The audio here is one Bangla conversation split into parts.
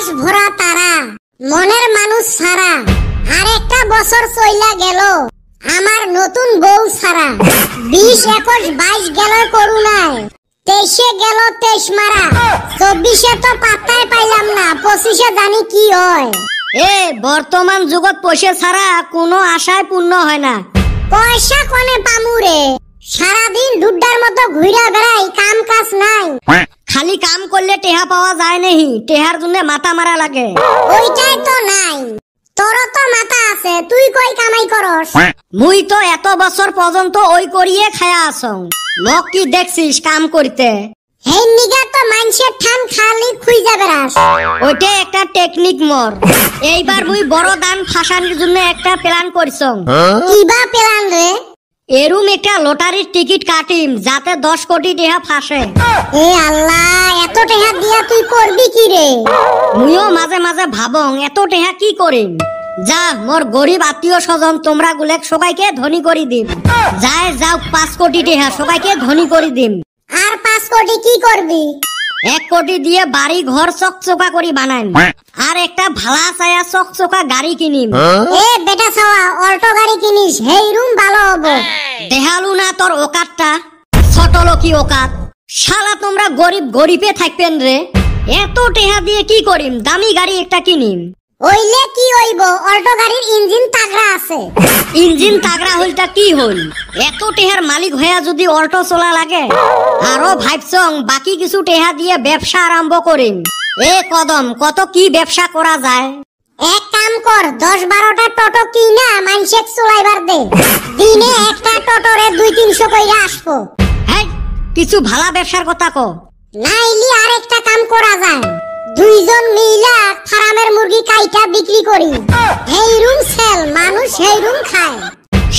আকাশ ভরা তারা মনের মানুষ সারা আর একটা বছর চইলা গেল আমার নতুন বউ সারা 20, 21, 22 গেল করুণায় 23 গেল 23 মারা 24 তো পাত্তাই পাইলাম না 25 জানি কি হয়। বর্তমান যুগত পয়সা ছাড়া কোনো আশায় পূর্ণ হয় না। পয়সা কোনে পামুরে সারাদিন ডুড্ডার মতো ঘুরা বেড়াই কাম কাজ নাই। খালি কাম করলে টেহা পাওয়া যায় নাহি, টেহার জন্য মাথা মারা লাগে। ওইটাই তো নাই, তোর তো মাথা আছে, তুই কই কামাই করস? মুই তো এত বছর পর্যন্ত ওই করিয়ে খায়া আসং, মোক কি দেখছিস কাম করতে? হেই নিগা তো মানুষের ঠান খালি খুইজা বেড়াস। ওইটা একটা টেকনিক মোর। এইবার মুই বড় দান ফাঁসানির জন্য একটা প্ল্যান করছং। কিবা প্ল্যান রে? এরুম একটা লটারির টিকিট কাটিম যাতে 10 কোটি টাকা ফাঁসে। এ আল্লাহ, এত টাকা দিয়া তুই করবি কি রে? মুইও মাঝে মাঝে ভাবং এত টাকা কি করিম। যা মোর গরিব আত্মীয় স্বজন তোমরা গুলেক সবাইকে ধনী করে দিম। যায় যাও 5 কোটি টাকা সবাইকে ধনী করে দিম। আর 5 কোটি কি করবি? 1 কোটি দিয়ে বাড়ি ঘর চকচকা করি বানাইম আর একটা ভালা ছায়া চকচকা গাড়ি কিনিম। এ বেটা ছাওয়া, অল্টো গাড়ি কিনিস, হেই রুম ভালো হবে। দেখালু না তোর ওকাতটা, ছোট লোকি ওকাত। শালা তোমরা গরিব গরিবে থাকবেন রে। এত টাকা দিয়ে কি করিম? দামি গাড়ি একটা কিনিম। ওইলে কি হইব? অল্টো গাড়ির ইঞ্জিন তাগড়া আছে। ইঞ্জিন তাগড়া হইলটা কি হইল? এত টেহার মালিক হইয়া যদি অল্টো চলা লাগে, আরো ভাবছং বাকি কিছু টেহা দিয়ে ব্যবসা আরম্ভ করিম। এ কদম, কত কি ব্যবসা করা যায়? এক কাম কর, 10-12টা টোটো কিনা মাইনসেক চলাইবার দে। দিনে একটা টোটোরে 200-300 কইরা আসবো। হ্যাঁ, কিছু ভালা ব্যবসার কথা ক। নাইলি আর একটা কাম করা যায়, 2 জন মিলা ফার্মের মুরগি কাইটা বিক্রি করি। হেই রুম সেল, মানুষ হেই রুম খায়।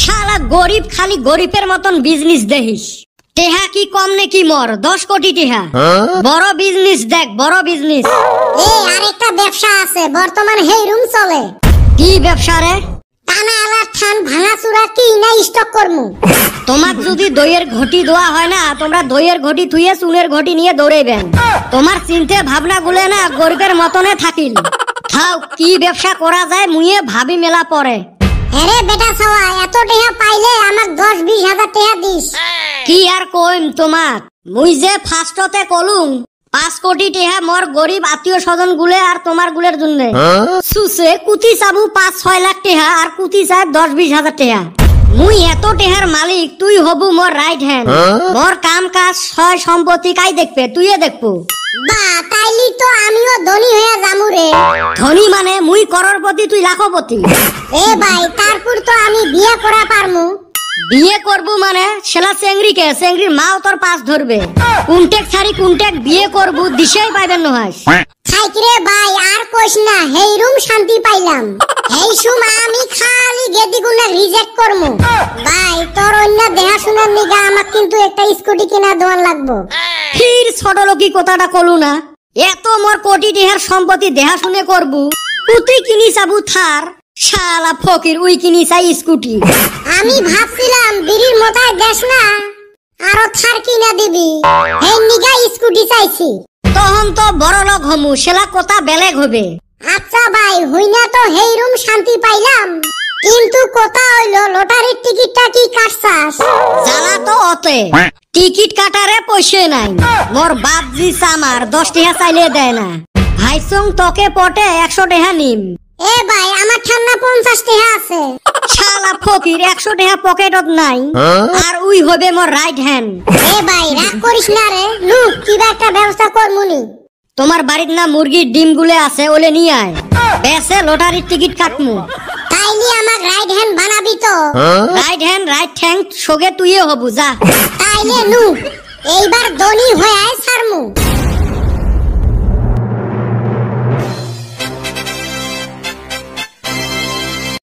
শালা গরিব খালি গরিবের মতন বিজনেস দেখিস। টেহা কি কম নাকি মোর? 10 কোটি টেহা। বড় বিজনেস দেখ, বড় বিজনেস। আরেকটা ব্যবসা আছে বর্তমান হেই রুম চলে। কি ব্যবসা রে? টানা আলা ঠান ভাঙাচুরা কি না স্টক করমু। তোমাক যদি দইয়ের ঘটি দেওয়া হয় না, তোমরা দইয়ের ঘটি থুয়ে চুনের ঘটি নিয়ে দৌড়াইবেন। তোমার চিন্তা ভাবনা গুলে না গরিবের মতনে থাকিল। থাও, কি ব্যবসা করা যায় মুইয়ে ভাবি মেলা পরে। আরে বেটা ছাওয়া, এত টাকা পাইলে আমাক 10-20 হাজার টাকা দিস। কি আর কইম তোমাক, মুই যে ফার্স্টতে কলুম 5 কোটি টাকা মোর গরিব আত্মীয় স্বজন গুলে আর তোমার গুলের জন্য। সুসে কুতি চাবু 5-6 লাখ টাকা আর কুতি চাই 10-20 হাজার টাকা। মুই এত টাকার মালিক, তুই হবু মোর রাইট হ্যান্ড। মোর কাম কাজ সয় সম্পত্তি কাই দেখবে? তুইয়ে দেখবো। বা তাইলি তো আমিও ধনী হয়ে যামু রে। ধনী মানে মুই করোড়পতি, তুই লাখপতি। এ ভাই, তারপর তো আমি বিয়ে করা পারমু। বিয়ে করবো মানে সেলা চেংড়িকে, চেংড়ির মাও তোর পাশ ধরবে। কুনটেক ছাড়ি কুনটেক বিয়ে করবো, দিশেই পাইবেন নহাস। খাইকিরে ভাই, আর কইস না, হেই রুম শান্তি পাইলাম। এই সুম আমি খালি গেদি গুনা রিজেক্ট করমু। ভাই, তোর অন্য দেখাশোনার নিগা আমাক কিন্তু একটা স্কুটি কিনা দেওয়ার লাগবো। ফির ছোট লোকি কথাটা কলু না। এত মোর কোটি টিহার সম্পত্তি দেখাশুনে করবো, কুতি কিনি চাবু থার। শালা ফকির, উই কিনি চাই স্কুটি। আমি ভাবছিলাম বিড়ির মোতায় দেশ না, আরো থার কিনা দিবি। এই নিগা স্কুটি চাইছি। তখন তো বড় লোক হমু, সেলা কথা বেলেগ হবে। আচ্ছা ভাই, হইনা তো হেই রুম শান্তি পাইলাম, কিন্তু কথা হইলো লটারির টিকিটটা কি কাটছাস? জ্বালা তো অতে, টিকিট কাটারে পয়সা নাই। মোর বাপ জি আমার 10 টাকা চাইলে দেয় না। ভাইসং তোকে পটে 100 টাকা নিম। এ ভাই, আমার ঠান্ডা 50 টাকা আছে। শালা ফকির, 100 টাকা পকেটত নাই আর উই হবে মোর রাইট হ্যান্ড। এ ভাই, রাগ করিস না রে, লুক কিবা একটা ব্যবস্থা করমুনি। তোমার বাড়ির না মুরগির ডিম গুলে আছে, ওলে নিয়ে আয়, বেসে লটারির টিকিট কাটমু। তাইলি আমাক রাইট হ্যান্ড বানাবি তো? রাইট হ্যান্ড রাইট থ্যাঙ্ক সগে তুইয়ে হবু, যা। তাইলে লুক এইবার ধনী হয়ে ছাড়মু।